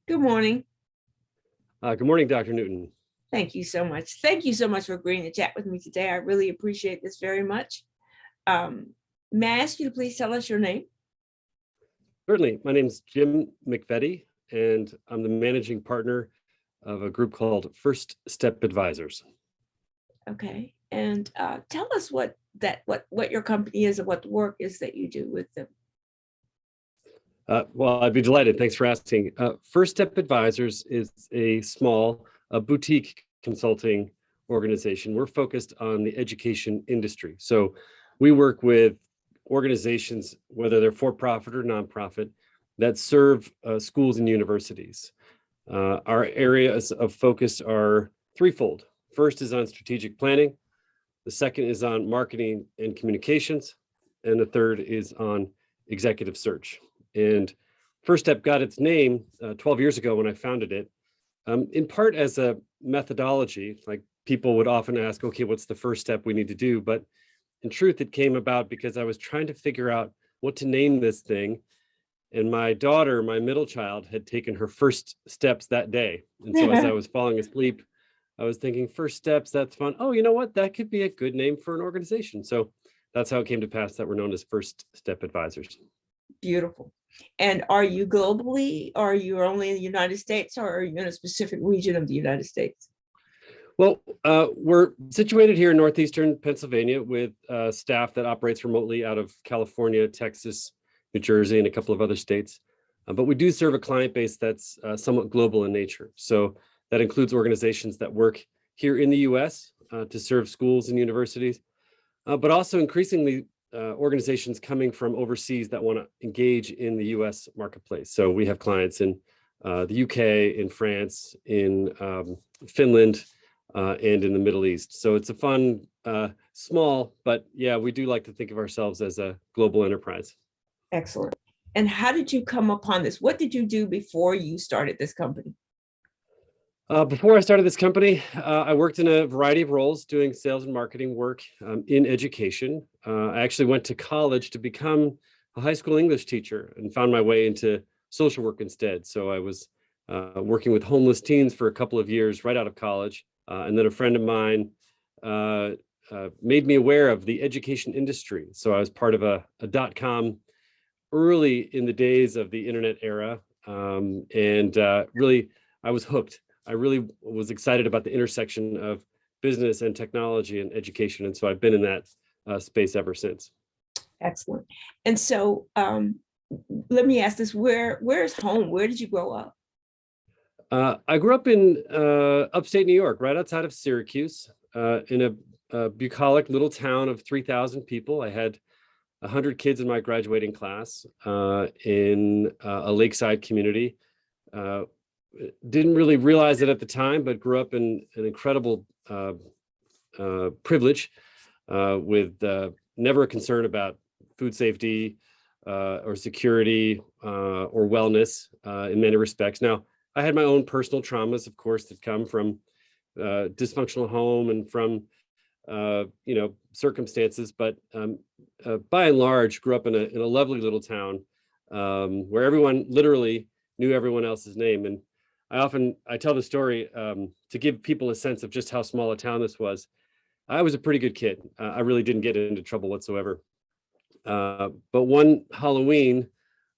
Good morning. Good morning, Dr. Newton. Thank you so much. Thank you so much for agreeing to chat with me today. I really appreciate this very much. Um, may I ask you to please tell us your name? Certainly. My name is Jim McVety, and I'm the managing partner of a group called First Step Advisors. Okay. And tell us what your company is and what the work is that you do with them. Well, I'd be delighted. Thanks for asking. First Step Advisors is a small boutique consulting organization. We're focused on the education industry. So we work with organizations, whether they're for-profit or nonprofit, that serve schools and universities. Our areas of focus are threefold. First is on strategic planning. The second is on marketing and communications. And the third is on executive search. And First Step got its name 12 years ago when I founded it, in part as a methodology. Like, people would often ask, okay, what's the first step we need to do? But in truth, it came about because I was trying to figure out what to name this thing. And my daughter, my middle child, had taken her first steps that day. And so as I was falling asleep, I was thinking, first steps, that's fun. Oh, you know what? That could be a good name for an organization. So that's how it came to pass that we're known as First Step Advisors. Beautiful. And are you globally? Are you only in the United States, or are you in a specific region of the United States? Well, we're situated here in northeastern Pennsylvania with staff that operates remotely out of California, Texas, New Jersey, and a couple of other states. But we do serve a client base that's somewhat global in nature. So that includes organizations that work here in the US to serve schools and universities, but also increasingly organizations coming from overseas that want to engage in the US marketplace. So we have clients in the UK, in France, in Finland, and in the Middle East. So it's a fun, small, but yeah, we do like to think of ourselves as a global enterprise. Excellent. And how did you come upon this? What did you do before you started this company? Before I started this company, I worked in a variety of roles doing sales and marketing work in education. I actually went to college to become a high school English teacher and found my way into social work instead. So I was working with homeless teens for a couple of years right out of college. And then a friend of mine made me aware of the education industry. So I was part of a .com early in the days of the internet era. Really, I was hooked. I really was excited about the intersection of business and technology and education. And so I've been in that space ever since. Excellent. And so let me ask this, where's home? Where did you grow up? I grew up in upstate New York, right outside of Syracuse, in a bucolic little town of 3,000 people. I had 100 kids in my graduating class in a lakeside community. Didn't really realize it at the time, but grew up in an incredible privilege with never a concern about food safety or security or wellness in many respects. Now, I had my own personal traumas, of course, that come from dysfunctional home and from circumstances, but by and large, grew up in a lovely little town where everyone literally knew everyone else's name. And I tell the story to give people a sense of just how small a town this was. I was a pretty good kid. I really didn't get into trouble whatsoever. But one Halloween,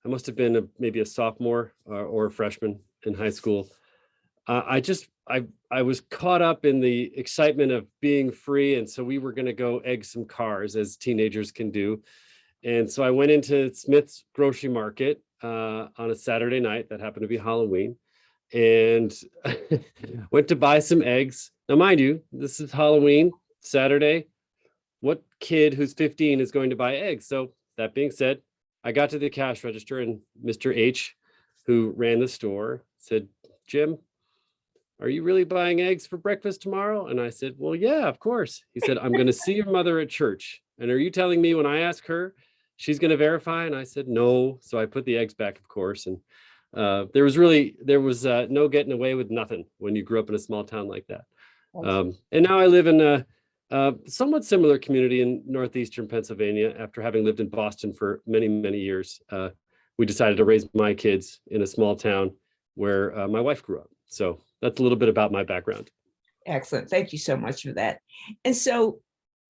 I must have been maybe a sophomore or a freshman in high school. I was caught up in the excitement of being free, and so we were going to go egg some cars, as teenagers can do. And so I went into Smith's Grocery Market on a Saturday night that happened to be Halloween, and went to buy some eggs. Now, mind you, this is Halloween, Saturday. What kid who's 15 is going to buy eggs? So that being said, I got to the cash register, and Mr. H, who ran the store, said, "Jim, are you really buying eggs for breakfast tomorrow?" And I said, "Well, yeah, of course." He said, "I'm going to see your mother at church. And are you telling me when I ask her, she's going to verify?" And I said, "No." So I put the eggs back, of course. And there was no getting away with nothing when you grew up in a small town like that. And now I live in a somewhat similar community in northeastern Pennsylvania. After having lived in Boston for many, many years, we decided to raise my kids in a small town where my wife grew up. So that's a little bit about my background. Excellent. Thank you so much for that. And so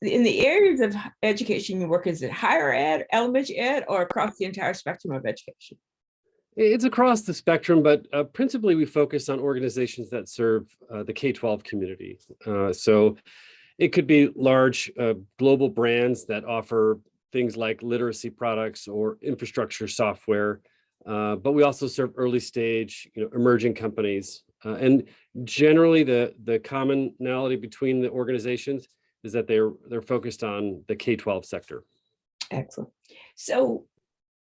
in the areas of education you work, is it higher ed, elementary ed, or across the entire spectrum of education? It's across the spectrum, but principally we focus on organizations that serve the K-12 community. So it could be large global brands that offer things like literacy products or infrastructure software, but we also serve early stage, emerging companies. And generally, the commonality between the organizations is that they're focused on the K-12 sector. Excellent. So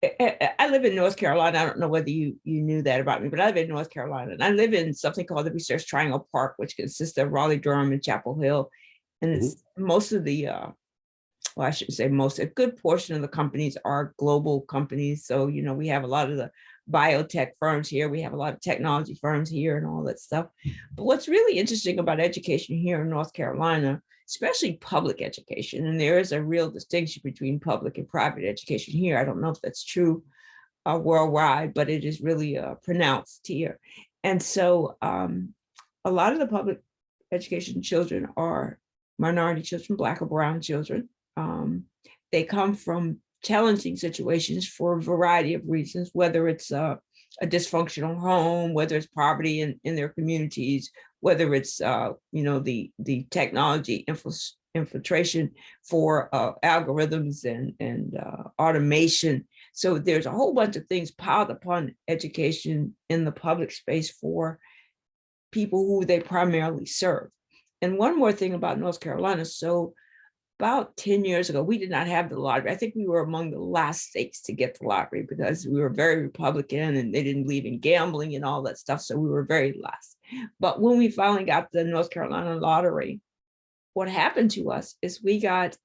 I live in North Carolina. I don't know whether you knew that about me, but I live in North Carolina, and I live in something called the Research Triangle Park, which consists of Raleigh, Durham, and Chapel Hill. And it's most of the, well, I shouldn't say most, a good portion of the companies are global companies. So, we have a lot of the biotech firms here. We have a lot of technology firms here and all that stuff. But what's really interesting about education here in North Carolina, especially public education, and there is a real distinction between public and private education here. I don't know if that's true worldwide, but it is really pronounced here. And so a lot of the public education children are minority children, Black or brown children. They come from challenging situations for a variety of reasons, whether it's a dysfunctional home, whether it's poverty in their communities, whether it's the technology infiltration for algorithms and automation. So there's a whole bunch of things piled upon education in the public space for people who they primarily serve. And one more thing about North Carolina. So about 10 years ago, we did not have the lottery. I think we were among the last states to get the lottery because we were very Republican and they didn't believe in gambling and all that stuff. So we were very last. But when we finally got the North Carolina lottery, what happened to us is we got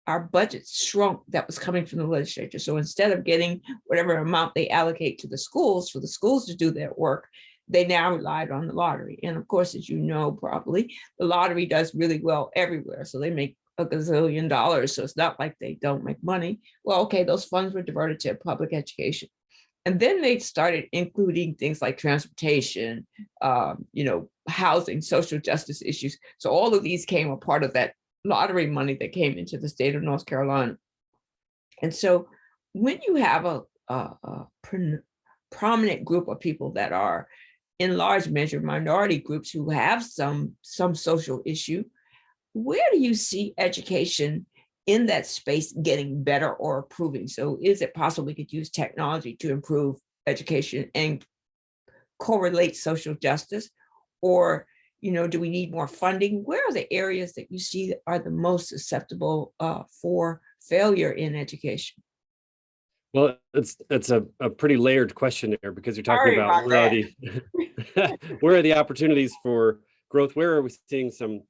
our budget shrunk that was coming from the legislature. So instead of getting whatever amount they allocate to the schools for the schools to do their work, they now relied on the lottery. And of course, as you know, probably the lottery does really well everywhere. So they make a gazillion dollars. So it's not like they don't make money. Well, okay, those funds were diverted to public education. And then they started including things like transportation, housing, social justice issues. So all of these came a part of that lottery money that came into the state of North Carolina. And so when you have a prominent group of people that are in large measure minority groups who have some social issue, where do you see education in that space getting better or improving? So is it possible we could use technology to improve education and correlate social justice? Or, do we need more funding? Where are the areas that you see that are the most susceptible for failure in education? Well, it's a pretty layered question there because you're talking about where are the where are the opportunities for growth? Where are we seeing some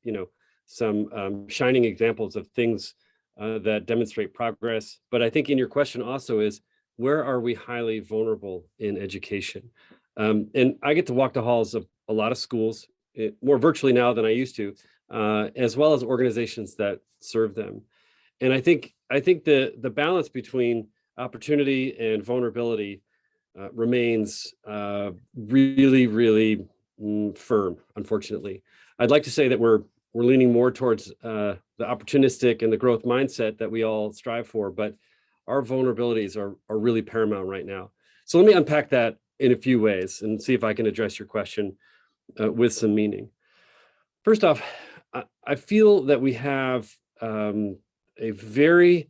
shining examples of things that demonstrate progress? But I think in your question also is, where are we highly vulnerable in education? And I get to walk the halls of a lot of schools, more virtually now than I used to, as well as organizations that serve them. And I think the balance between opportunity and vulnerability remains really, really firm, unfortunately. I'd like to say that we're leaning more towards the opportunistic and the growth mindset that we all strive for, but our vulnerabilities are really paramount right now. So let me unpack that in a few ways and see if I can address your question with some meaning. First off, I feel that we have a very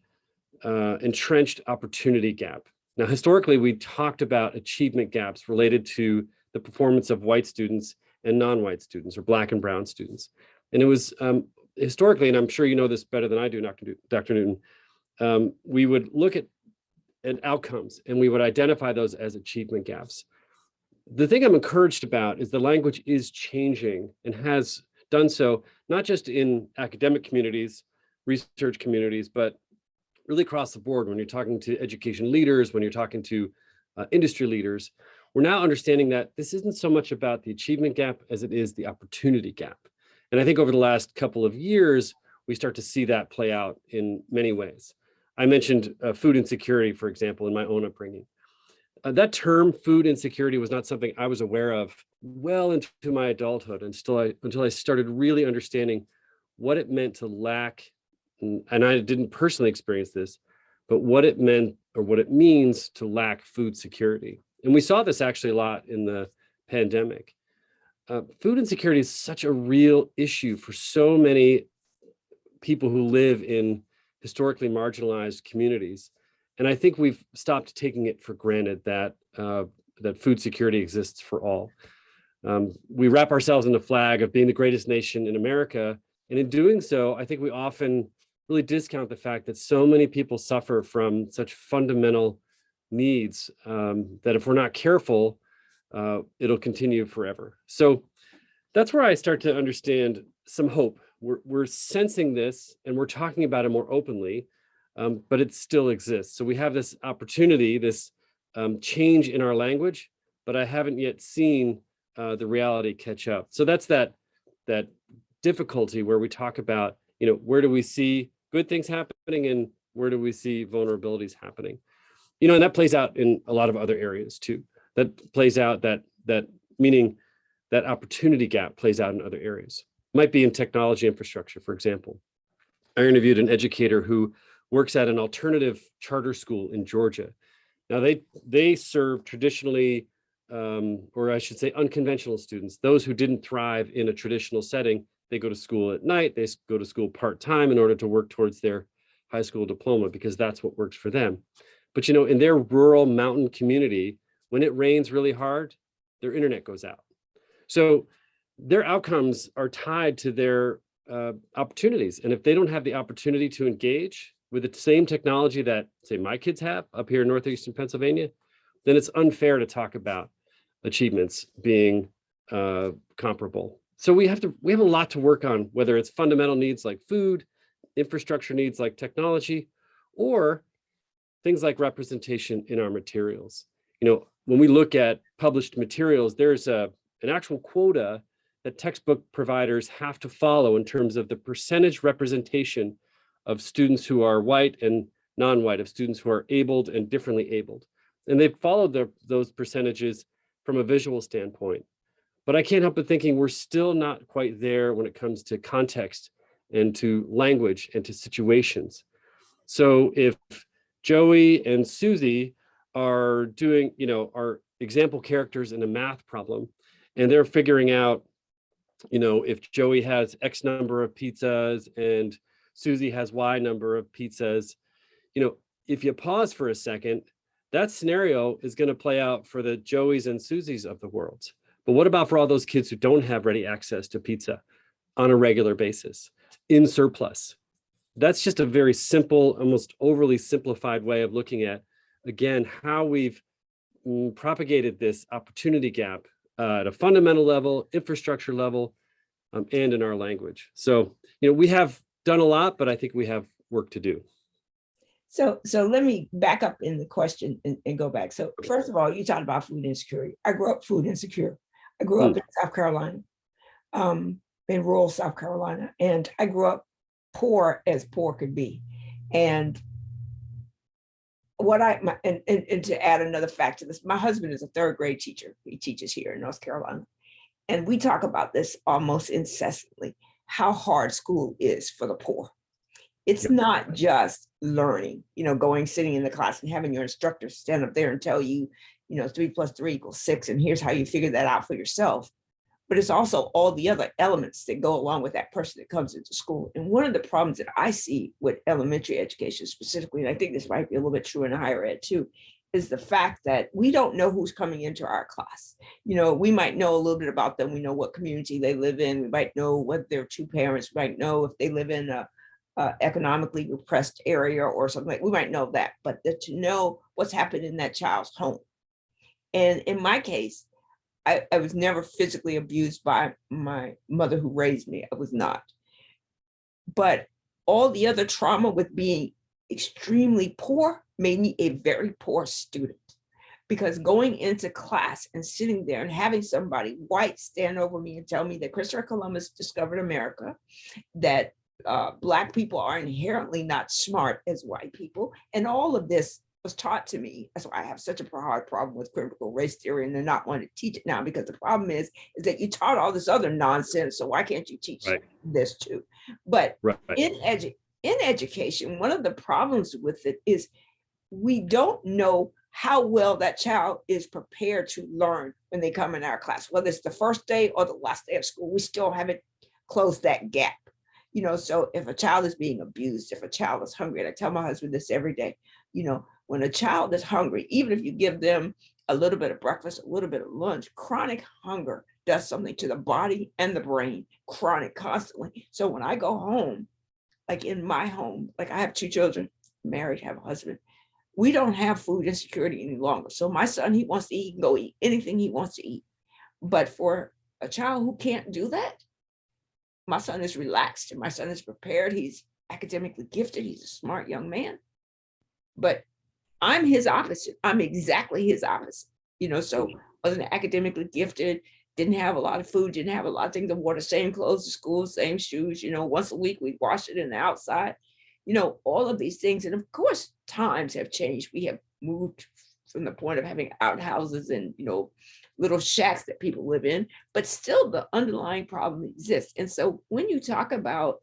entrenched opportunity gap. Now, historically, we talked about achievement gaps related to the performance of white students and non-white students, or Black and brown students. And it was historically, and I'm sure you know this better than I do, Dr. Newton, we would look at outcomes and we would identify those as achievement gaps. The thing I'm encouraged about is the language is changing and has done so, not just in academic communities, research communities, but really across the board. When you're talking to education leaders, when you're talking to industry leaders, we're now understanding that this isn't so much about the achievement gap as it is the opportunity gap. And I think over the last couple of years, we start to see that play out in many ways. I mentioned food insecurity, for example, in my own upbringing. That term, food insecurity, was not something I was aware of well into my adulthood until I started really understanding what it meant to lack, and I didn't personally experience this, but what it meant or what it means to lack food security. And we saw this actually a lot in the pandemic. Food insecurity is such a real issue for so many people who live in historically marginalized communities. And I think we've stopped taking it for granted that that food security exists for all. We wrap ourselves in the flag of being the greatest nation in America. And in doing so, I think we often really discount the fact that so many people suffer from such fundamental needs that if we're not careful, it'll continue forever. So that's where I start to understand some hope. We're sensing this and we're talking about it more openly, but it still exists. So we have this opportunity, this change in our language, but I haven't yet seen the reality catch up. So that's that difficulty where we talk about, where do we see good things happening and where do we see vulnerabilities happening? And that plays out in a lot of other areas too. That plays out that meaning that opportunity gap plays out in other areas. Might be in technology infrastructure, for example. I interviewed an educator who works at an alternative charter school in Georgia. Now they serve traditionally, or I should say unconventional students, those who didn't thrive in a traditional setting. They go to school at night, they go to school part-time in order to work towards their high school diploma because that's what works for them. But in their rural mountain community, when it rains really hard, their internet goes out. So their outcomes are tied to their opportunities. And if they don't have the opportunity to engage with the same technology that, say, my kids have up here in northeastern Pennsylvania, then it's unfair to talk about achievements being comparable. So we have a lot to work on, whether it's fundamental needs like food, infrastructure needs like technology, or things like representation in our materials. When we look at published materials, there's an actual quota that textbook providers have to follow in terms of the percentage representation of students who are white and non-white, of students who are abled and differently abled. And they've followed those percentages from a visual standpoint. But I can't help but thinking we're still not quite there when it comes to context and to language and to situations. So if Joey and Susie are doing, are example characters in a math problem, and they're figuring out, if Joey has X number of pizzas and Susie has Y number of pizzas, if you pause for a second, that scenario is going to play out for the Joeys and Susies of the world. But what about for all those kids who don't have ready access to pizza on a regular basis in surplus? That's just a very simple, almost overly simplified way of looking at, again, how we've propagated this opportunity gap at a fundamental level, infrastructure level, and in our language. So, we have done a lot, but I think we have work to do. So let me back up in the question and go back. So first of all, you talked about food insecurity. I grew up food insecure. I grew up in South Carolina, in rural South Carolina, and I grew up poor as poor could be. And and to add another fact to this, my husband is a third grade teacher. He teaches here in North Carolina. And we talk about this almost incessantly, how hard school is for the poor. It's not just learning, sitting in the class and having your instructor stand up there and tell you, 3 + 3 = 6, and here's how you figure that out for yourself. But it's also all the other elements that go along with that person that comes into school. And one of the problems that I see with elementary education specifically, and I think this might be a little bit true in higher ed too, is the fact that we don't know who's coming into our class. We might know a little bit about them. We know what community they live in. We might know what their two parents, we might know if they live in a economically repressed area or something like, we might know that, but to know what's happened in that child's home. And in my case, I was never physically abused by my mother who raised me. I was not. But all the other trauma with being extremely poor made me a very poor student. Because going into class and sitting there and having somebody white stand over me and tell me that Christopher Columbus discovered America, that Black people are inherently not smart as white people, and all of this was taught to me. That's why I have such a hard problem with critical race theory, and they're not wanting to teach it now, because the problem is that you taught all this other nonsense. So why can't you teach Right. this too? But Right. in education, one of the problems with it is we don't know how well that child is prepared to learn when they come in our class, whether it's the first day or the last day of school. We still haven't closed that gap. So if a child is being abused, if a child is hungry, and I tell my husband this every day, when a child is hungry, even if you give them a little bit of breakfast, a little bit of lunch, chronic hunger does something to the body and the brain, chronic, constantly. So when I go home, like in my home, like I have 2 children, married, have a husband, we don't have food insecurity any longer. So my son, he wants to eat, he can go eat anything he wants to eat. But for a child who can't do that, my son is relaxed and my son is prepared. He's academically gifted. He's a smart young man. But I'm his opposite. I'm exactly his opposite. So wasn't academically gifted, didn't have a lot of food, didn't have a lot of things. I wore the same clothes to school, same shoes. Once a week we wash it in the outside. All of these things. And of course, times have changed. We have moved from the point of having outhouses and, little shacks that people live in, but still the underlying problem exists. And so when you talk about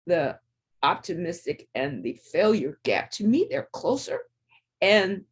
the optimistic and the failure gap, to me, they're closer. And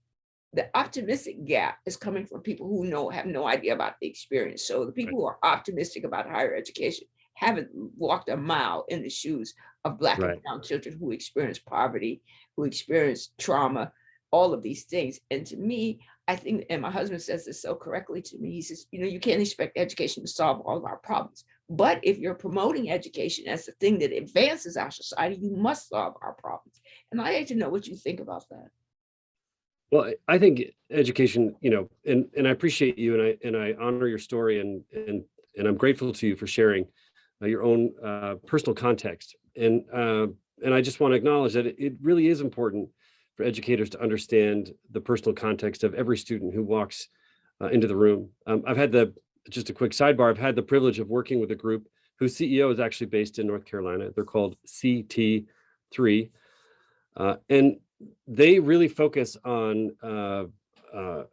the optimistic gap is coming from people who have no idea about the experience. So the people who are optimistic about higher education haven't walked a mile in the shoes of Black and brown children who experience poverty, who experience trauma, all of these things. And to me, I think, and my husband says this so correctly to me, he says, you can't expect education to solve all of our problems. But if you're promoting education as the thing that advances our society, you must solve our problems. And I'd like to know what you think about that. Well, I think education, and I appreciate you, and I honor your story, and I'm grateful to you for sharing your own personal context. And I just want to acknowledge that it really is important for educators to understand the personal context of every student who walks into the room. I've had just a quick sidebar, I've had the privilege of working with a group whose CEO is actually based in North Carolina. They're called CT3. And they really focus on a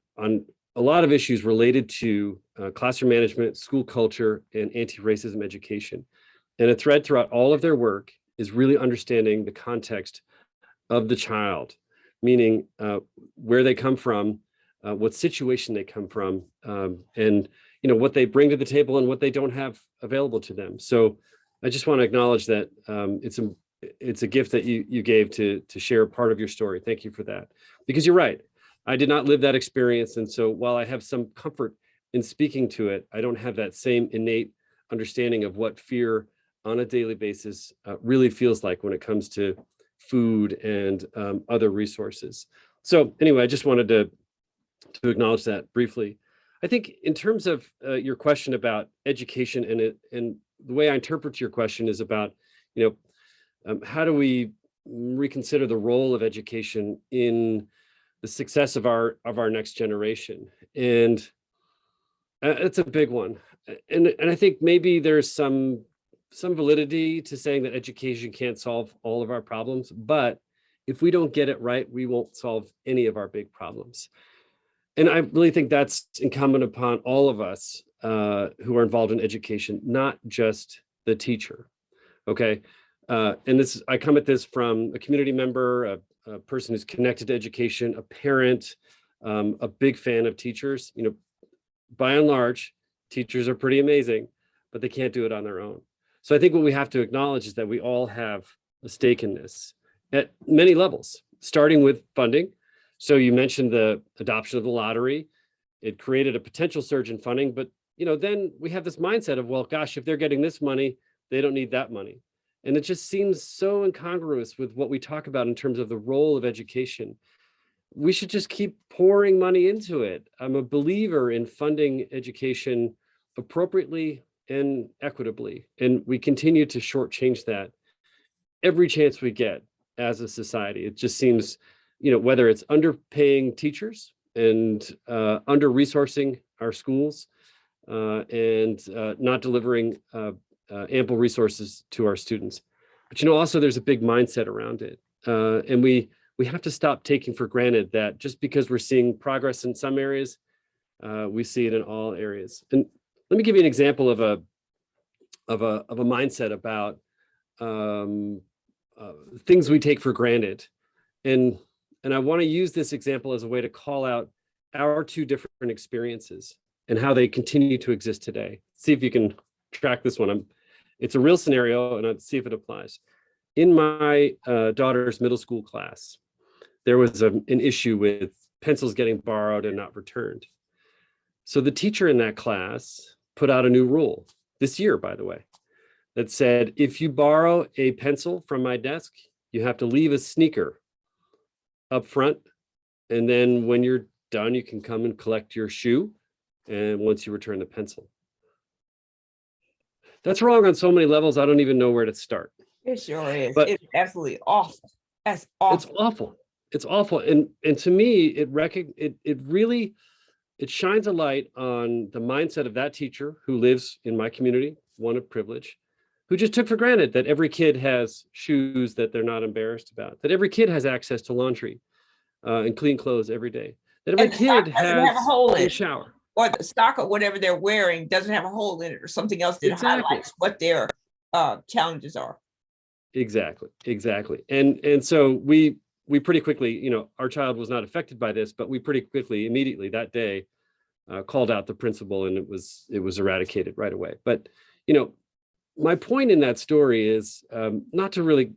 lot of issues related to classroom management, school culture, and anti-racism education. And a thread throughout all of their work is really understanding the context of the child, meaning where they come from, what situation they come from, and what they bring to the table and what they don't have available to them. So I just want to acknowledge that it's a gift that you gave to share part of your story. Thank you for that. Because you're right, I did not live that experience. And so while I have some comfort in speaking to it, I don't have that same innate understanding of what fear on a daily basis really feels like when it comes to food and other resources. So anyway, I just wanted to acknowledge that briefly. I think in terms of your question about education, and the way I interpret your question is about, how do we reconsider the role of education in the success of our next generation? And it's a big one. And I think maybe there's some validity to saying that education can't solve all of our problems, but if we don't get it right, we won't solve any of our big problems. And I really think that's incumbent upon all of us who are involved in education, not just the teacher. Okay. And I come at this from a community member, a person who's connected to education, a parent, a big fan of teachers. By and large, teachers are pretty amazing, but they can't do it on their own. So I think what we have to acknowledge is that we all have a stake in this at many levels, starting with funding. So you mentioned the adoption of the lottery. It created a potential surge in funding, but then we have this mindset of, well, gosh, if they're getting this money, they don't need that money. And it just seems so incongruous with what we talk about in terms of the role of education. We should just keep pouring money into it. I'm a believer in funding education appropriately and equitably, and we continue to shortchange that every chance we get as a society. It just seems, whether it's underpaying teachers and under-resourcing our schools and not delivering ample resources to our students. But also there's a big mindset around it. And we we have to stop taking for granted that just because we're seeing progress in some areas, we see it in all areas. And let me give you an example of a mindset about things we take for granted. And I want to use this example as a way to call out our two different experiences and how they continue to exist today. See if you can track this one. It's a real scenario, and I'll see if it applies. In my daughter's middle school class, there was an issue with pencils getting borrowed and not returned. So the teacher in that class put out a new rule this year, by the way, that said, if you borrow a pencil from my desk, you have to leave a sneaker up front. And then when you're done, you can come and collect your shoe. And once you return the pencil. That's wrong on so many levels, I don't even know where to start. It sure is. But it's absolutely awful. That's awful. It's awful. It's awful. And to me, it really shines a light on the mindset of that teacher who lives in my community, one of privilege, who just took for granted that every kid has shoes that they're not embarrassed about, that every kid has access to laundry and clean clothes every day, that every kid has a shower. Or the stock or whatever they're wearing doesn't have a hole in it or something else that highlights what their challenges are. Exactly. And so we pretty quickly, our child was not affected by this, but we pretty quickly, immediately that day, called out the principal, and it was eradicated right away. But, my point in that story is not to really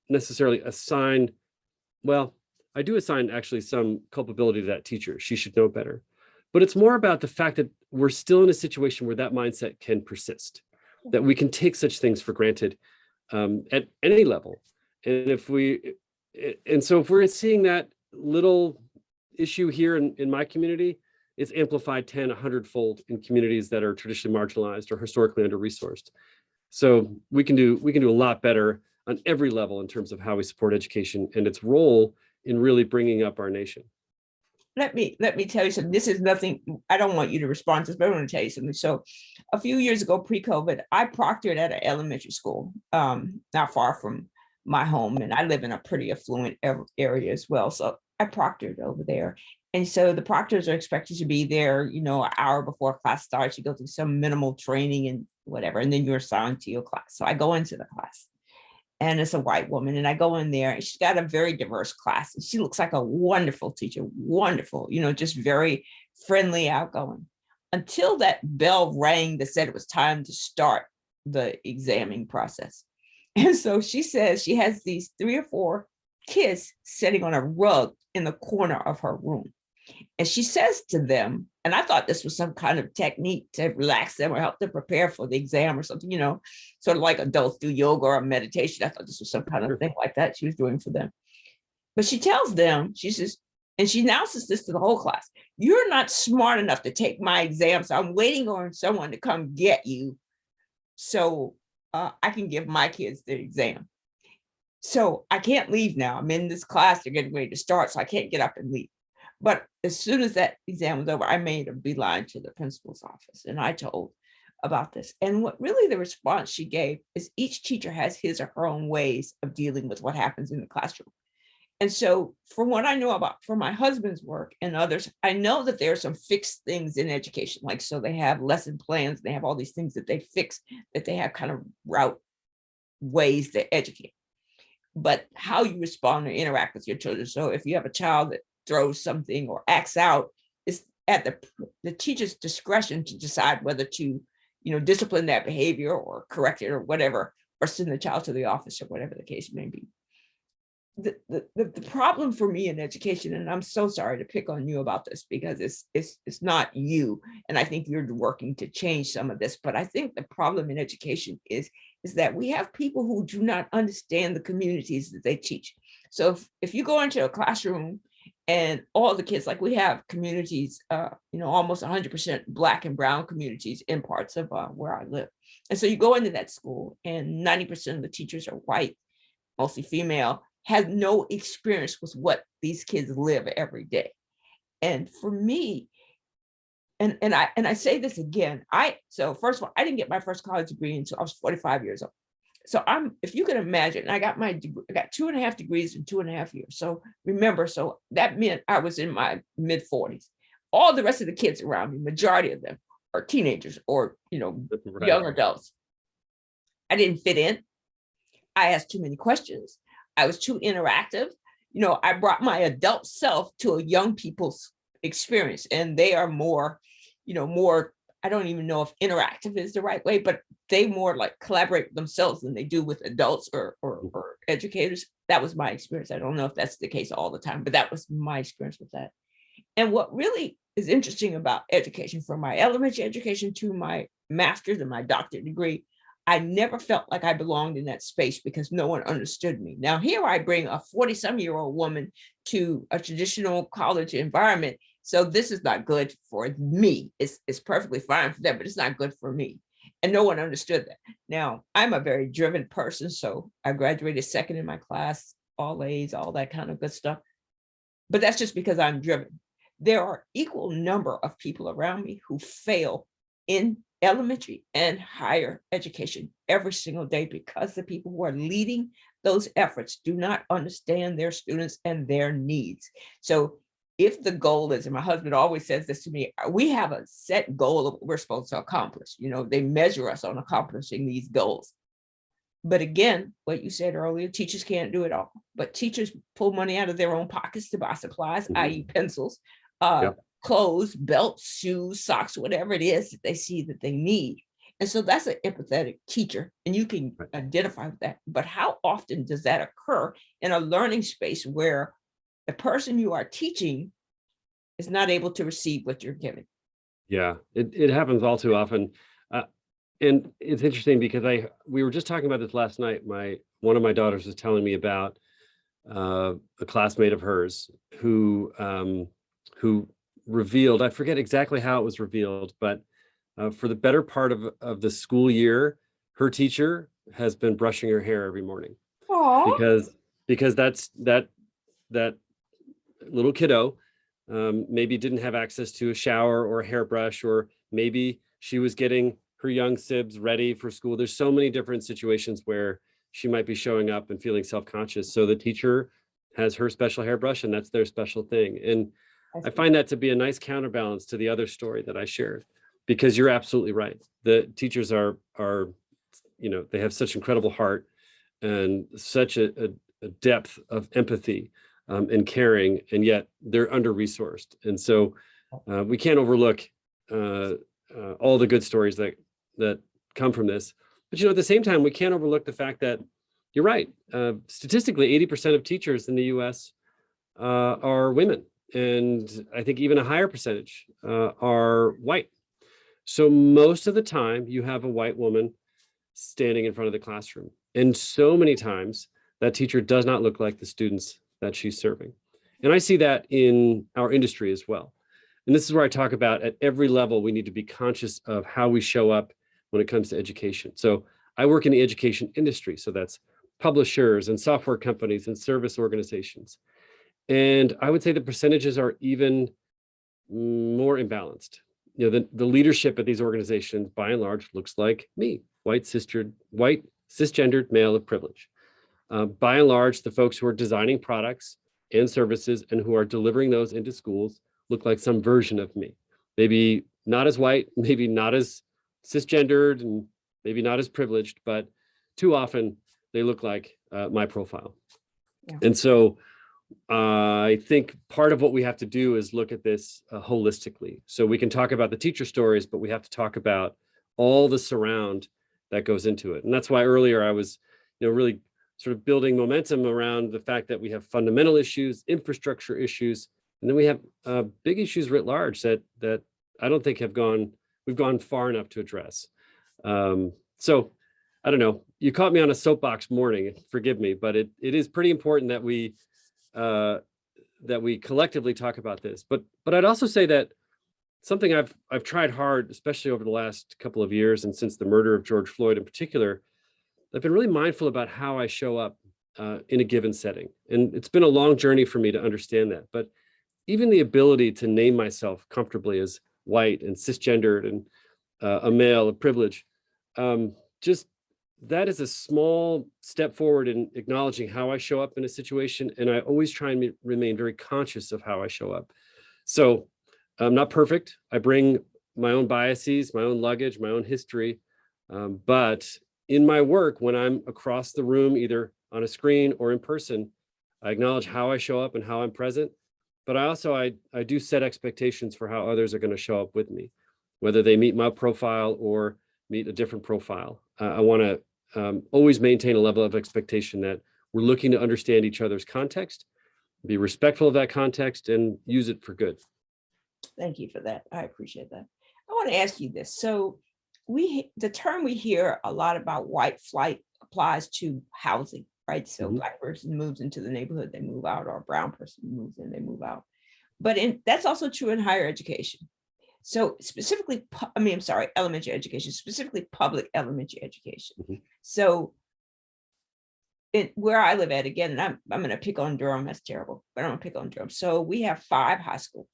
necessarily assign, well, I do assign actually some culpability to that teacher. She should know better. But it's more about the fact that we're still in a situation where that mindset can persist, that we can take such things for granted at any level. And so if we're seeing that little issue here in my community, it's amplified 10, 100-fold in communities that are traditionally marginalized or historically under-resourced. So we can do a lot better on every level in terms of how we support education and its role in really bringing up our nation. Let me tell you something. This is nothing. I don't want you to respond to this, but I want to tell you something. So a few years ago, pre-COVID, I proctored at an elementary school not far from my home. And I live in a pretty affluent area as well. So I proctored over there. And so the proctors are expected to be there, an hour before class starts. You go through some minimal training and whatever, and then you're assigned to your class. So I go into the class. And it's a white woman. And I go in there and she's got a very diverse class. And she looks like a wonderful teacher, wonderful, just very friendly, outgoing. Until that bell rang that said it was time to start the examining process. And so she says she has these 3 or 4 kids sitting on a rug in the corner of her room. And she says to them, and I thought this was some kind of technique to relax them or help them prepare for the exam or something, sort of like adults do yoga or meditation. I thought this was some kind of thing like that she was doing for them. But she tells them, she says, and she announces this to the whole class, you're not smart enough to take my exam. So I'm waiting on someone to come get you so I can give my kids the exam. So I can't leave now. I'm in this class. They're getting ready to start. So I can't get up and leave. But as soon as that exam was over, I made a beeline to the principal's office and I told about this. And what really the response she gave is each teacher has his or her own ways of dealing with what happens in the classroom. And so from what I know from my husband's work and others, I know that there are some fixed things in education. Like, so they have lesson plans, they have all these things that they fix, that they have kind of route ways to educate. But how you respond or interact with your children. So if you have a child that throws something or acts out, it's at the teacher's discretion to decide whether to, discipline that behavior or correct it or whatever, or send the child to the office or whatever the case may be. The problem for me in education, and I'm so sorry to pick on you about this because it's not you, and I think you're working to change some of this, but I think the problem in education is that we have people who do not understand the communities that they teach. So if you go into a classroom and all the kids, like we have communities, almost 100% Black and brown communities in parts of where I live. And so you go into that school and 90% of the teachers are white, mostly female, have no experience with what these kids live every day. And for me, and I say this again, so first of all, I didn't get my first college degree until I was 45 years old. So if you can imagine, I got I got 2.5 degrees in 2.5 years. So remember, so that meant I was in my mid 40s. All the rest of the kids around me, majority of them are teenagers or, Right. young adults. I didn't fit in. I asked too many questions. I was too interactive. I brought my adult self to a young people's experience, and they are more, more, I don't even know if interactive is the right way, but they more like collaborate with themselves than they do with adults or educators. That was my experience. I don't know if that's the case all the time, but that was my experience with that. And what really is interesting about education, from my elementary education to my master's and my doctorate degree, I never felt like I belonged in that space because no one understood me. Now, here I bring a 40-some-year-old woman to a traditional college environment. So this is not good for me. It's perfectly fine for them, but it's not good for me. And no one understood that. Now, I'm a very driven person. So I graduated second in my class, all A's, all that kind of good stuff. But that's just because I'm driven. There are equal number of people around me who fail in elementary and higher education every single day because the people who are leading those efforts do not understand their students and their needs. So if the goal is, and my husband always says this to me, we have a set goal of what we're supposed to accomplish. They measure us on accomplishing these goals. But again, what you said earlier, teachers can't do it all, but teachers pull money out of their own pockets to buy supplies, i.e. pencils, clothes, belts, shoes, socks, whatever it is that they see that they need. And so that's an empathetic teacher, and you can identify with that. But how often does that occur in a learning space where the person you are teaching is not able to receive what you're giving? Yeah, it happens all too often. And it's interesting because we were just talking about this last night. One of my daughters was telling me about a classmate of hers who revealed, I forget exactly how it was revealed, but for the better part of the school year, her teacher has been brushing her hair every morning. Aww. Because that little kiddo maybe didn't have access to a shower or a hairbrush, or maybe she was getting her young sibs ready for school. There's so many different situations where she might be showing up and feeling self-conscious. So the teacher has her special hairbrush, and that's their special thing. And I find that to be a nice counterbalance to the other story that I shared, because you're absolutely right. The teachers are they have such incredible heart and such a depth of empathy and caring, and yet they're under-resourced. And so we can't overlook all the good stories that come from this. But at the same time, we can't overlook the fact that you're right. Statistically, 80% of teachers in the US are women. And I think even a higher percentage are white. So most of the time you have a white woman standing in front of the classroom. And so many times that teacher does not look like the students that she's serving. And I see that in our industry as well. And this is where I talk about, at every level, we need to be conscious of how we show up when it comes to education. So I work in the education industry. So that's publishers and software companies and service organizations. And I would say the percentages are even more imbalanced. The leadership at these organizations, by and large, looks like me, white cisgendered male of privilege. By and large, the folks who are designing products and services and who are delivering those into schools look like some version of me. Maybe not as white, maybe not as cisgendered, and maybe not as privileged, but too often they look like my profile. Yeah. And so I think part of what we have to do is look at this holistically. So we can talk about the teacher stories, but we have to talk about all the surround that goes into it. And that's why earlier I was, really sort of building momentum around the fact that we have fundamental issues, infrastructure issues, and then we have big issues writ large that I don't think we've gone far enough to address. So I don't know, you caught me on a soapbox morning, forgive me, but it is pretty important that we collectively talk about this. But I'd also say that something I've tried hard, especially over the last couple of years, and since the murder of George Floyd in particular, I've been really mindful about how I show up in a given setting. And it's been a long journey for me to understand that. But even the ability to name myself comfortably as white and cisgendered and a male of privilege, just that is a small step forward in acknowledging how I show up in a situation. And I always try and remain very conscious of how I show up. So I'm not perfect. I bring my own biases, my own luggage, my own history. But in my work, when I'm across the room, either on a screen or in person, I acknowledge how I show up and how I'm present. But I do set expectations for how others are going to show up with me, whether they meet my profile or meet a different profile. I want to always maintain a level of expectation that we're looking to understand each other's context, be respectful of that context, and use it for good. Thank you for that. I appreciate that. I want to ask you this. So the term we hear a lot about white flight applies to housing, right? So Black person moves into the neighborhood, they move out, or a brown person moves in, they move out. But that's also true in higher education. So specifically, elementary education, specifically public elementary education. So where I live at, again, and I'm going to pick on Durham, that's terrible, but I'm going to pick on Durham. So we have 5 high schools.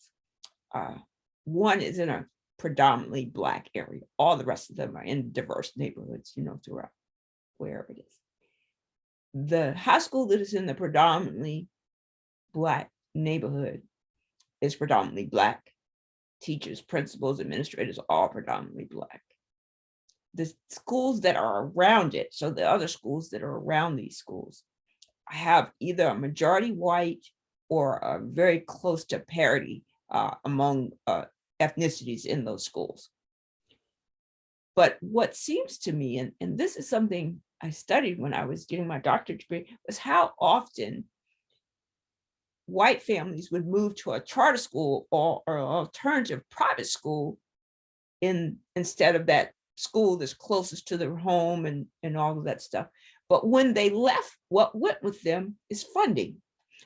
One is in a predominantly Black area. All the rest of them are in diverse neighborhoods, throughout wherever it is. The high school that is in the predominantly Black neighborhood is predominantly Black. Teachers, principals, administrators, all predominantly Black. The schools that are around it, so the other schools that are around these schools, have either a majority white or very close to parity among ethnicities in those schools. But what seems to me, and this is something I studied when I was getting my doctorate degree, was how often white families would move to a charter school or alternative private school instead of that school that's closest to their home and all of that stuff. But when they left, what went with them is funding.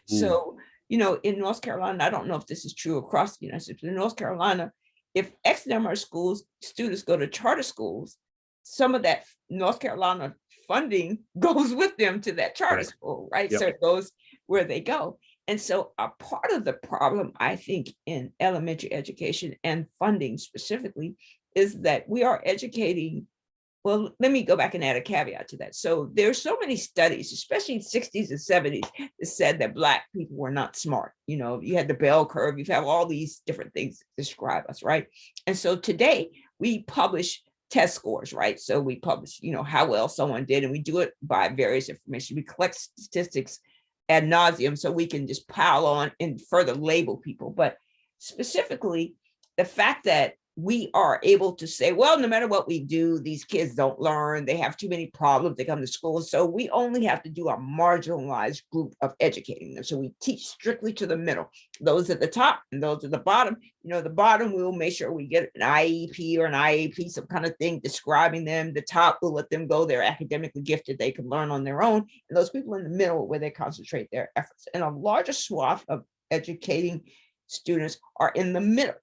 So, in North Carolina, I don't know if this is true across the United States, but in North Carolina, if X number of students go to charter schools, some of that North Carolina funding goes with them to that charter school, right? Yep. So it goes where they go. And so a part of the problem, I think, in elementary education and funding specifically, is that we are educating. Well, let me go back and add a caveat to that. So there's so many studies, especially in the 60s and 70s, that said that Black people were not smart. You had the bell curve, you have all these different things that describe us, right? And so today we publish test scores, right? So we publish, how well someone did, and we do it by various information. We collect statistics ad nauseum so we can just pile on and further label people. But specifically, the fact that we are able to say, well, no matter what we do, these kids don't learn, they have too many problems, they come to school. So we only have to do a marginalized group of educating them. So we teach strictly to the middle, those at the top and those at the bottom. The bottom, we'll make sure we get an IEP or an IAP, some kind of thing describing them. The top, we'll let them go, they're academically gifted, they can learn on their own. And those people in the middle, where they concentrate their efforts. And a larger swath of educating students are in the middle.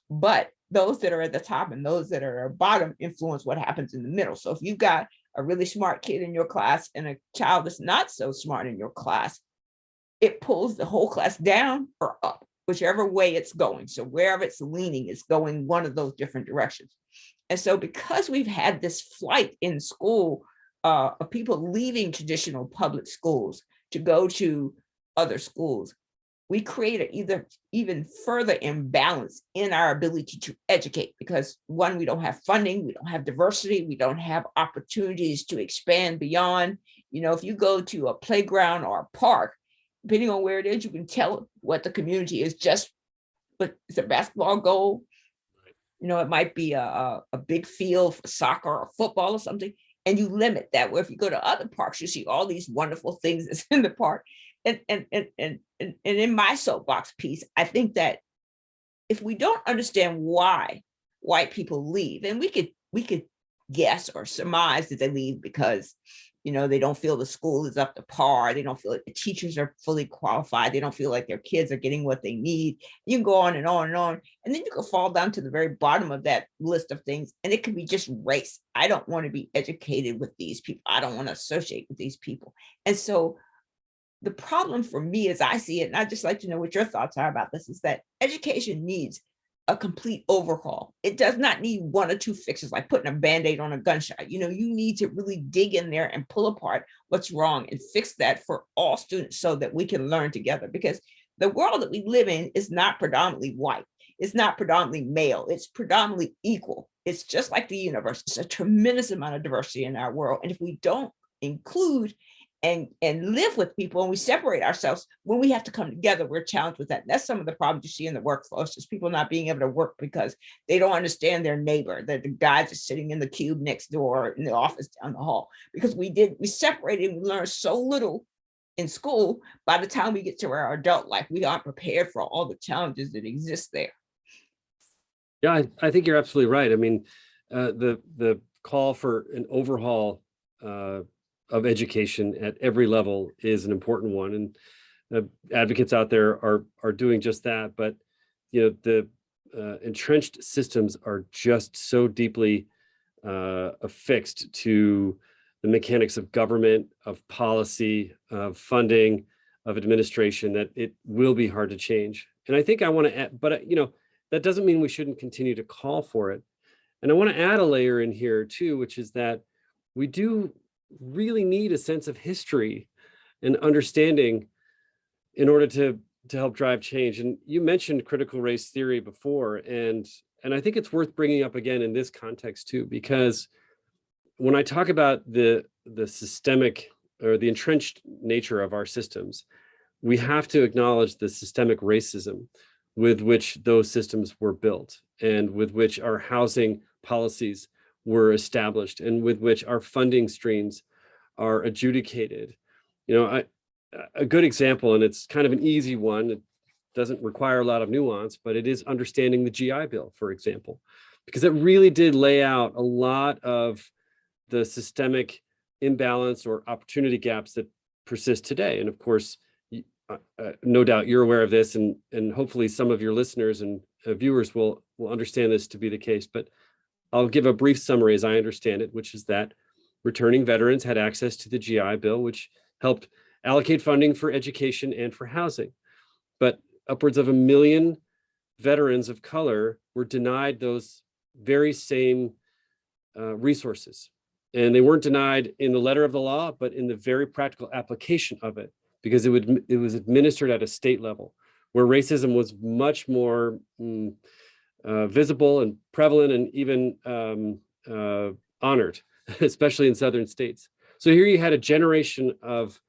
But those that are at the top and those that are at the bottom influence what happens in the middle. So if you've got a really smart kid in your class and a child that's not so smart in your class, it pulls the whole class down or up, whichever way it's going. So wherever it's leaning, it's going one of those different directions. And so because we've had this flight in school of people leaving traditional public schools to go to other schools, we create an even further imbalance in our ability to educate, because one, we don't have funding, we don't have diversity, we don't have opportunities to expand beyond. If you go to a playground or a park, depending on where it is, you can tell what the community is just, but it's a basketball goal. It might be a big field for soccer or football or something, and you limit that. Where if you go to other parks, you see all these wonderful things that's in the park. And in my soapbox piece, I think that if we don't understand why white people leave, and we could guess or surmise that they leave because they don't feel the school is up to par, they don't feel like the teachers are fully qualified, they don't feel like their kids are getting what they need. You can go on and on and on, and then you can fall down to the very bottom of that list of things, and it could be just race. I don't want to be educated with these people, I don't want to associate with these people. And so the problem for me, as I see it, and I'd just like to know what your thoughts are about this, is that education needs a complete overhaul. It does not need one or two fixes, like putting a Band-Aid on a gunshot. You need to really dig in there and pull apart what's wrong and fix that for all students so that we can learn together. Because the world that we live in is not predominantly white. It's not predominantly male. It's predominantly equal. It's just like the universe. It's a tremendous amount of diversity in our world. And if we don't include and live with people, and we separate ourselves, when we have to come together, we're challenged with that. And that's some of the problems you see in the workforce, is people not being able to work because they don't understand their neighbor, that the guys are sitting in the cube next door in the office down the hall, because we separated and we learned so little in school. By the time we get to our adult life, we aren't prepared for all the challenges that exist there. Yeah, I think you're absolutely right. I mean, the call for an overhaul of education at every level is an important one, and advocates out there are doing just that. But the entrenched systems are just so deeply affixed to the mechanics of government, of policy, of funding, of administration, that it will be hard to change. And I think I want to add, but that doesn't mean we shouldn't continue to call for it. And I want to add a layer in here too, which is that we do really need a sense of history and understanding in order to help drive change. And you mentioned critical race theory before, and I think it's worth bringing up again in this context too, because when I talk about the systemic or the entrenched nature of our systems, we have to acknowledge the systemic racism with which those systems were built, and with which our housing policies were established, and with which our funding streams are adjudicated. A good example, and it's kind of an easy one, it doesn't require a lot of nuance, but it is understanding the GI Bill, for example, because it really did lay out a lot of the systemic imbalance or opportunity gaps that persist today. And of course, no doubt you're aware of this, and hopefully some of your listeners and viewers will understand this to be the case. But I'll give a brief summary as I understand it, which is that returning veterans had access to the GI Bill, which helped allocate funding for education and for housing. But upwards of 1 million veterans of color were denied those very same resources. And they weren't denied in the letter of the law, but in the very practical application of it, because it was administered at a state level, where racism was much more visible and prevalent, and even honored, especially in southern states. So here you had a generation of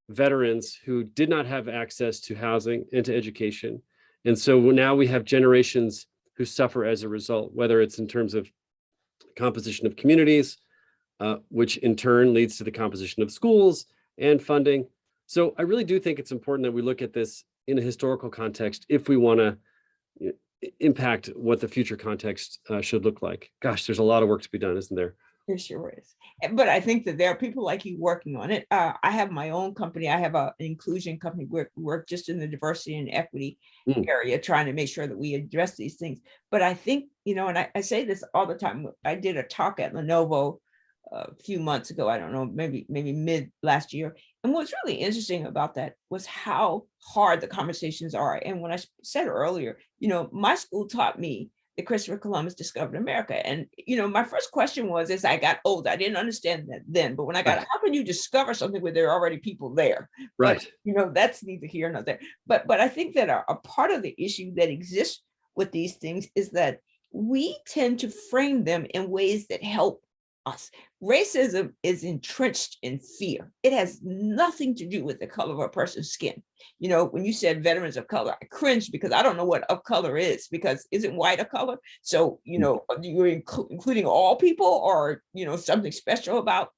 veterans who did not have access to housing and to education. And so now we have generations who suffer as a result, whether it's in terms of composition of communities, which in turn leads to the composition of schools and funding. So I really do think it's important that we look at this in a historical context if we want to impact what the future context should look like. Gosh, there's a lot of work to be done, isn't there? There sure is. But I think that there are people like you working on it. I have my own company. I have an inclusion company. We work just in the diversity and equity area, trying to make sure that we address these things. But I think, and I say this all the time. I did a talk at Lenovo a few months ago. I don't know, maybe mid last year. And what's really interesting about that was how hard the conversations are. And when I said earlier, my school taught me that Christopher Columbus discovered America. And, my first question was, as I got older, I didn't understand that then, but when I got, how can you discover something where there are already people there? Right. But, that's neither here nor there. But I think that a part of the issue that exists with these things is that we tend to frame them in ways that help us. Racism is entrenched in fear. It has nothing to do with the color of a person's skin. When you said veterans of color, I cringed because I don't know what of color is, because isn't white a color? So, you're including all people, or, something special about,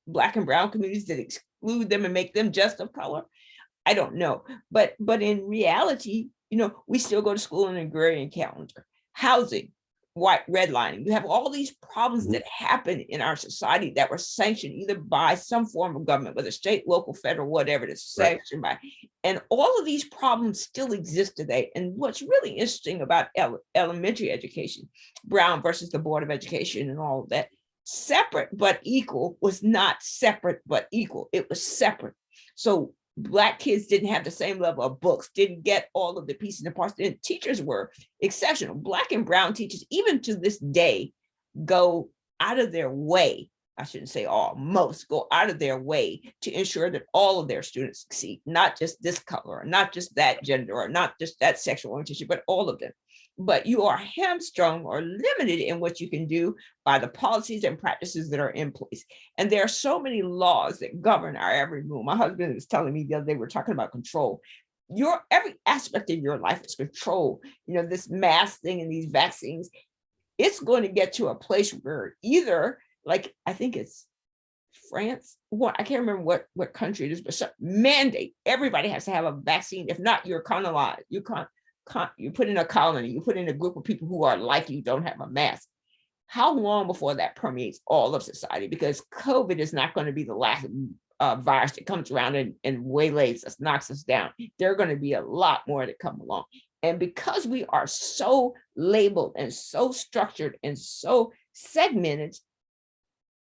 Black and brown communities that exclude them and make them just of color? I don't know. But in reality, we still go to school in an agrarian calendar. Housing, white redlining. You have all these problems that happen in our society that were sanctioned either by some form of government, whether state, local, federal, whatever it is, sanctioned by. And all of these problems still exist today. And what's really interesting about elementary education, Brown versus the Board of Education and all of that, separate but equal was not separate but equal. It was separate. So Black kids didn't have the same level of books, didn't get all of the pieces and parts. And teachers were exceptional. Black and brown teachers, even to this day, go out of their way. I shouldn't say all, most go out of their way to ensure that all of their students succeed, not just this color, or not just that gender, or not just that sexual orientation, but all of them. But you are hamstrung or limited in what you can do by the policies and practices that are in place. And there are so many laws that govern our every move. My husband was telling me the other day, we're talking about control. Your every aspect of your life is controlled. You know, this mask thing and these vaccines, it's going to get to a place where either, like, I think it's France, what I can't remember what country it is, but some mandate everybody has to have a vaccine. If not, you're colonized. You put in a colony, you put in a group of people who are like you, don't have a mask. How long before that permeates all of society? Because COVID is not going to be the last virus that comes around and waylays us, knocks us down. There are going to be a lot more that come along. And because we are so labeled and so structured and so segmented,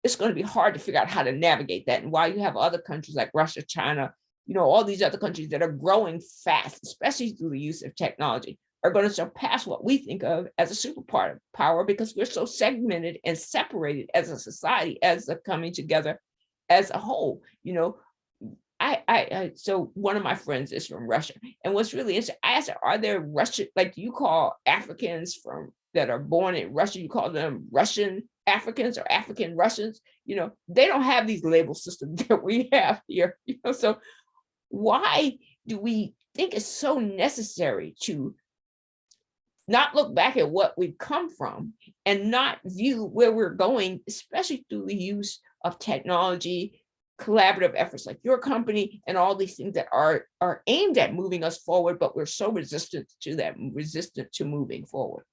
it's going to be hard to figure out how to navigate that. And while you have other countries like Russia, China, you know, all these other countries that are growing fast, especially through the use of technology, are going to surpass what we think of as a superpower because we're so segmented and separated as a society, as a coming together as a whole. You know, so one of my friends is from Russia, and what's really interesting, I asked her, are there Russian, like you call Africans from that are born in Russia, you call them Russian Africans or African Russians? You know, they don't have these label systems that we have here. You know, so why do we think it's so necessary to not look back at what we've come from and not view where we're going, especially through the use of technology, collaborative efforts like your company, and all these things that are aimed at moving us forward, but we're so resistant to that, resistant to moving forward?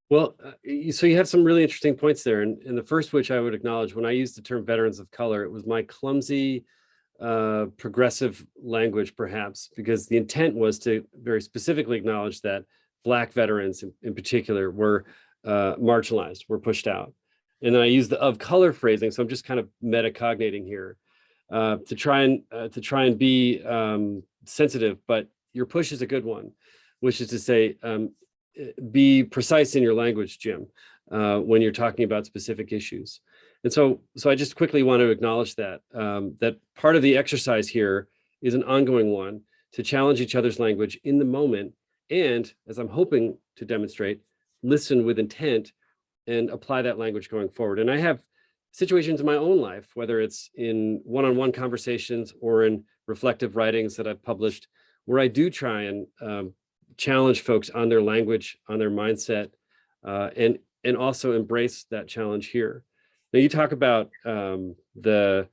Well, so you have some really interesting points there. And the first, which I would acknowledge, when I used the term veterans of color, it was my clumsy, progressive language, perhaps, because the intent was to very specifically acknowledge that Black veterans in particular were marginalized, were pushed out. And then I used the of color phrasing. So I'm just kind of metacognating here to try and be sensitive, but your push is a good one, which is to say, be precise in your language, Jim, when you're talking about specific issues. And so I just quickly want to acknowledge that, that part of the exercise here is an ongoing one to challenge each other's language in the moment. And as I'm hoping to demonstrate, listen with intent and apply that language going forward. And I have situations in my own life, whether it's in one-on-one conversations or in reflective writings that I've published, where I do try and challenge folks on their language, on their mindset, and also embrace that challenge here. Now, you talk about the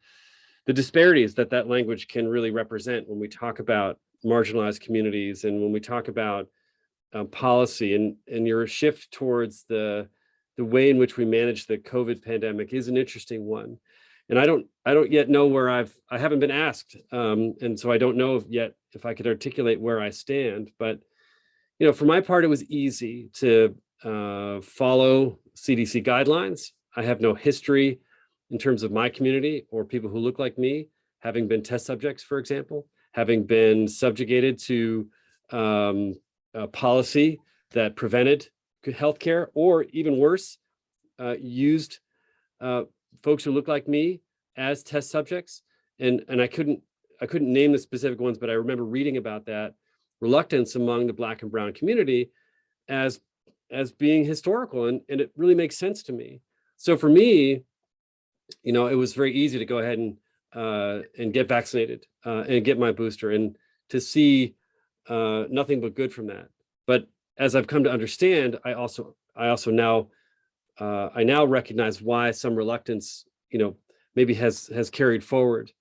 disparities that language can really represent when we talk about marginalized communities and when we talk about policy, and your shift towards the way in which we manage the COVID pandemic is an interesting one. And I don't yet know where I haven't been asked, and so I don't know yet if I could articulate where I stand. But you know, for my part, it was easy to follow CDC guidelines. I have no history in terms of my community or people who look like me, having been test subjects, for example, having been subjugated to policy that prevented healthcare, or even worse, used folks who look like me as test subjects. And I couldn't name the specific ones, but I remember reading about that reluctance among the Black and brown community as being historical, and it really makes sense to me. So for me, you know, it was very easy to go ahead and get vaccinated and get my booster, and to see nothing but good from that. But as I've come to understand, I also now recognize why some reluctance, you know, maybe has carried forward,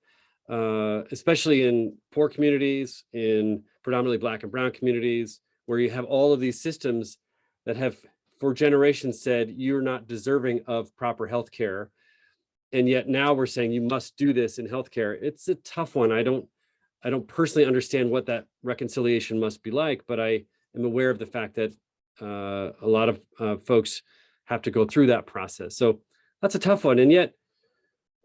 especially in poor communities, in predominantly Black and brown communities, where you have all of these systems that have for generations said you're not deserving of proper health care. And yet now we're saying you must do this in healthcare. It's a tough one. I don't personally understand what that reconciliation must be like, but I am aware of the fact that a lot of folks have to go through that process. So that's a tough one. And yet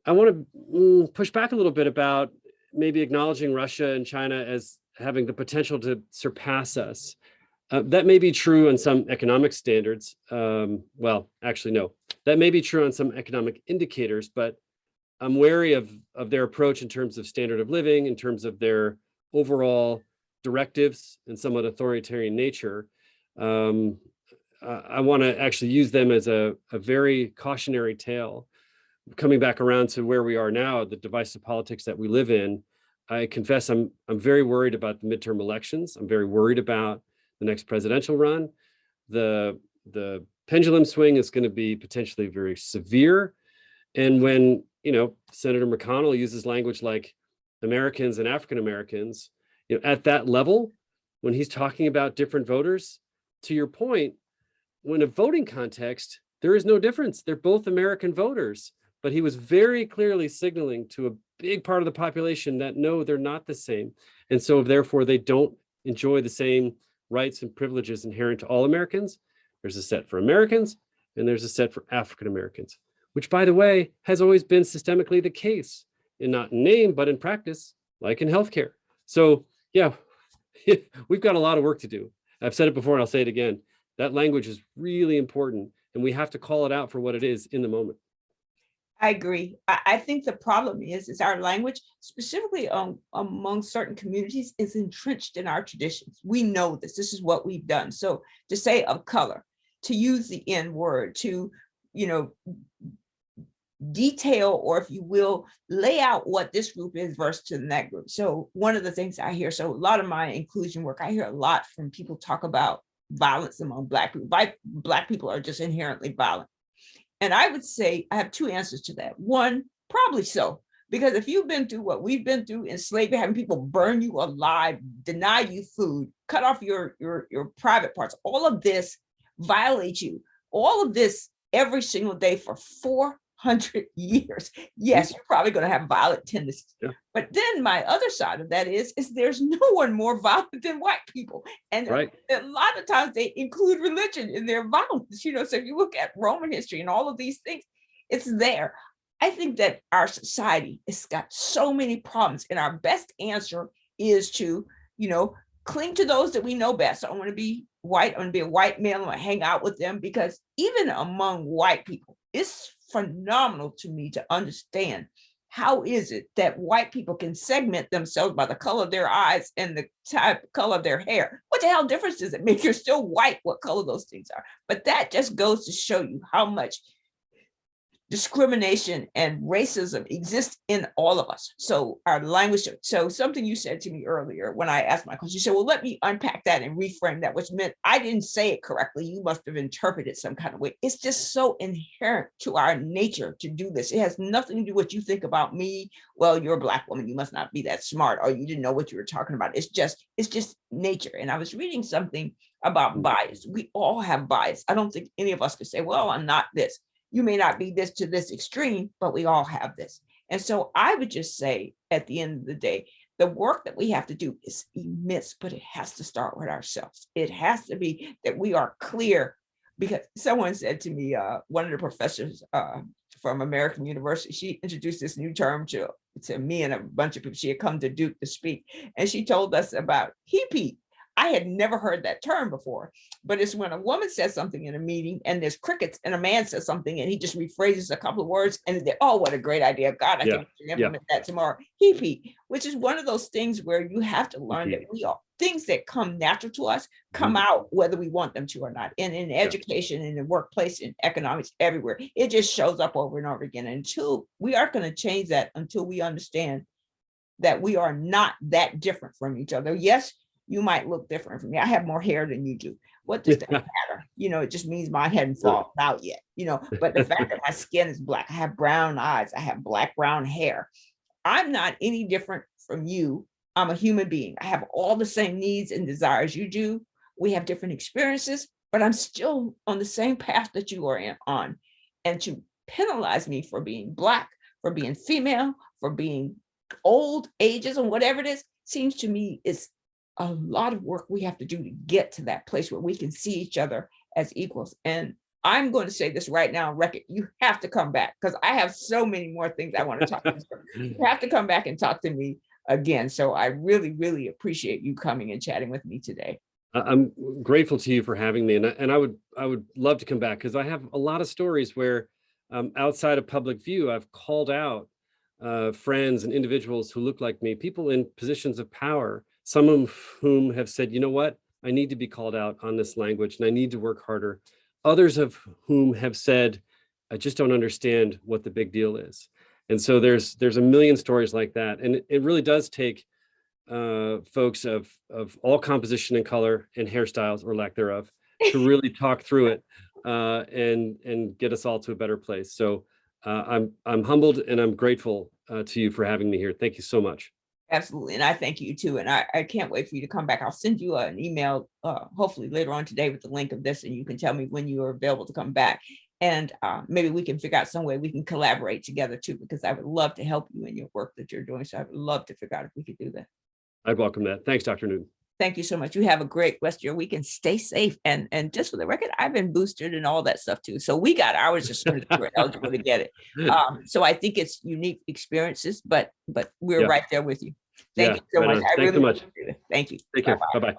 I want to push back a little bit about maybe acknowledging Russia and China as having the potential to surpass us. That may be true on some economic standards. Well, actually, no, that may be true on some economic indicators, but I'm wary of their approach in terms of standard of living, in terms of their overall directives and somewhat authoritarian nature. I want to actually use them as a very cautionary tale. Coming back around to where we are now, the divisive politics that we live in, I confess I'm very worried about the midterm elections. I'm very worried about the next presidential run. The pendulum swing is going to be potentially very severe. And when, Senator McConnell uses language like Americans and African Americans, at that level, when he's talking about different voters, to your point, when a voting context, there is no difference. They're both American voters. But he was very clearly signaling to a big part of the population that no, they're not the same. And so therefore they don't enjoy the same rights and privileges inherent to all Americans. There's a set for Americans and there's a set for African Americans, which, by the way, has always been systemically the case, and not in name, but in practice, like in healthcare. So yeah, we've got a lot of work to do. I've said it before and I'll say it again. That language is really important and we have to call it out for what it is in the moment. I agree. I think the problem is our language, specifically among certain communities, is entrenched in our traditions. We know this. This is what we've done. So to say of color, to use the N word, to, detail, or if you will, lay out what this group is versus to that group. So one of the things I hear, so a lot of my inclusion work, I hear a lot from people talk about violence among Black people. Black people are just inherently violent. And I would say I have two answers to that. One, probably so, because if you've been through what we've been through in slavery, having people burn you alive, deny you food, cut off your private parts, all of this violates you. All of this every single day for 400 years. Yes, you're probably going to have violent tendencies. Yeah. But then my other side of that is there's no one more violent than white people. And right. A lot of times they include religion in their violence, so if you look at Roman history and all of these things, it's there. I think that our society has got so many problems, and our best answer is to, cling to those that we know best. So I want to be white. I want to be a white male. I want to hang out with them, because even among white people, it's phenomenal to me to understand how is it that white people can segment themselves by the color of their eyes and the color of their hair. What the hell difference does it make? You're still white, what color those things are. But that just goes to show you how much discrimination and racism exist in all of us. So our language, so something you said to me earlier when I asked my question, you said, well, let me unpack that and reframe that, which meant I didn't say it correctly. You must have interpreted some kind of way. It's just so inherent to our nature to do this. It has nothing to do with what you think about me. Well, you're a Black woman, you must not be that smart, or you didn't know what you were talking about. It's just nature. And I was reading something about bias. We all have bias. I don't think any of us could say, well, I'm not this. You may not be this to this extreme, but we all have this. And so I would just say, at the end of the day, the work that we have to do is immense, but it has to start with ourselves. It has to be that we are clear, because someone said to me, one of the professors from American University, she introduced this new term to me and a bunch of people. She had come to Duke to speak, and she told us about heap. I had never heard that term before, but it's when a woman says something in a meeting and there's crickets, and a man says something and he just rephrases a couple of words and they, oh, what a great idea. God, I think we should implement that tomorrow. Heapy, which is one of those things where you have to learn that we all, things that come natural to us come out whether we want them to or not. And in education, in the workplace, in economics, everywhere, it just shows up over and over again. And until we aren't going to change that, until we understand that we are not that different from each other. Yes, you might look different from me. I have more hair than you do. What does that matter? It just means mine hadn't fallen out yet, but the fact that my skin is Black, I have brown eyes, I have Black, brown hair. I'm not any different from you. I'm a human being. I have all the same needs and desires you do. We have different experiences, but I'm still on the same path that you are on. And to penalize me for being Black, for being female, for being old, ageism, whatever it is, seems to me is a lot of work we have to do to get to that place where we can see each other as equals. And I'm going to say this right now, record, you have to come back, because I have so many more things I want to talk to you. You have to come back and talk to me again. So I really, really appreciate you coming and chatting with me today. I'm grateful to you for having me, and I would love to come back because I have a lot of stories where, outside of public view, I've called out friends and individuals who look like me, people in positions of power, some of whom have said, you know what, I need to be called out on this language and I need to work harder. Others of whom have said, I just don't understand what the big deal is. And so there's a million stories like that, and it really does take folks of all composition and color and hairstyles or lack thereof to really talk through it and get us all to a better place. So I'm humbled and I'm grateful to you for having me here. Thank you so much. Absolutely. And I thank you too. And I can't wait for you to come back. I'll send you an email, hopefully later on today with the link of this, and you can tell me when you are available to come back. And maybe we can figure out some way we can collaborate together too, because I would love to help you in your work that you're doing. So I would love to figure out if we could do that. I'd welcome that. Thanks, Dr. Newton. Thank you so much. You have a great rest of your week and stay safe. And just for the record, I've been boosted and all that stuff too. So we got ours as soon as we're eligible to get it. So I think it's unique experiences, but we're right there with you. Thank you so much. I Thanks so really much. appreciate it. Thank you. Take care. Bye-bye.